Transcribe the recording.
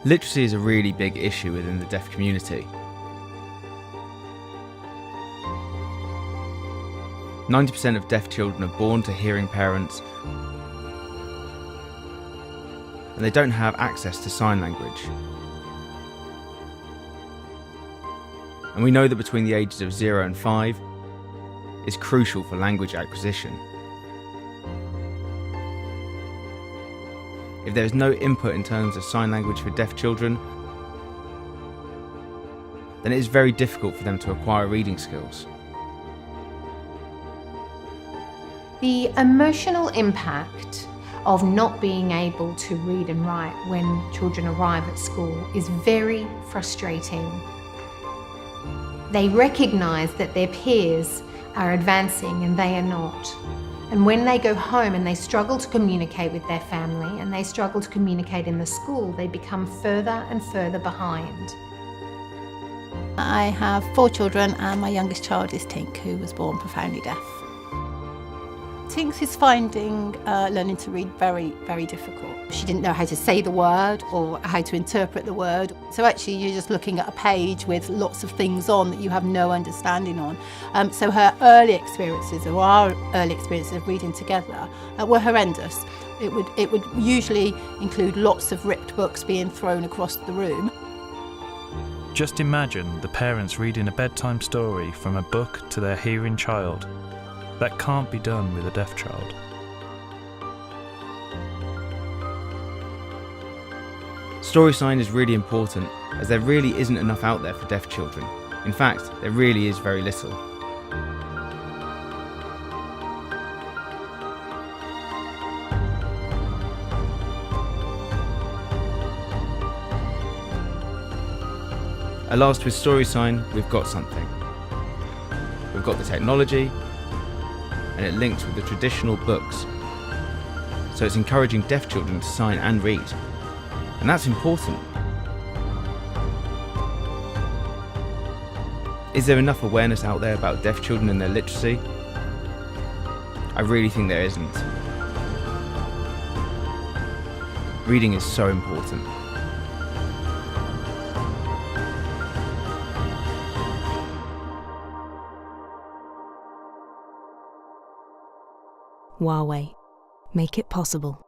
Literacy is a really big issue within the deaf community. 90% of deaf children are born to hearing parents, and they don't have access to sign language. And we know that between the ages of 0 and 5 is crucial for language acquisition. If there is no input in terms of sign language for deaf children, then it is very difficult for them to acquire reading skills. The emotional impact of not being able to read and write when children arrive at school is very frustrating. They recognise that their peers are advancing and they are not. And when they go home and they struggle to communicate with their family and they struggle to communicate in the school, they become further and further behind. I have 4 children and my youngest child is Tink, who was born profoundly deaf. Tink is finding learning to read very, very difficult. She didn't know how to say the word or how to interpret the word. So actually you're just looking at a page with lots of things on that you have no understanding on. So her early experiences, or our early experiences of reading together, were horrendous. It would usually include lots of ripped books being thrown across the room. Just imagine the parents reading a bedtime story from a book to their hearing child. That can't be done with a deaf child. StorySign is really important, as there really isn't enough out there for deaf children. In fact, there really is very little. At last, with StorySign, we've got something. We've got the technology, and it links with the traditional books. So it's encouraging deaf children to sign and read. And that's important. Is there enough awareness out there about deaf children and their literacy? I really think there isn't. Reading is so important. HUAWEI. Make it possible.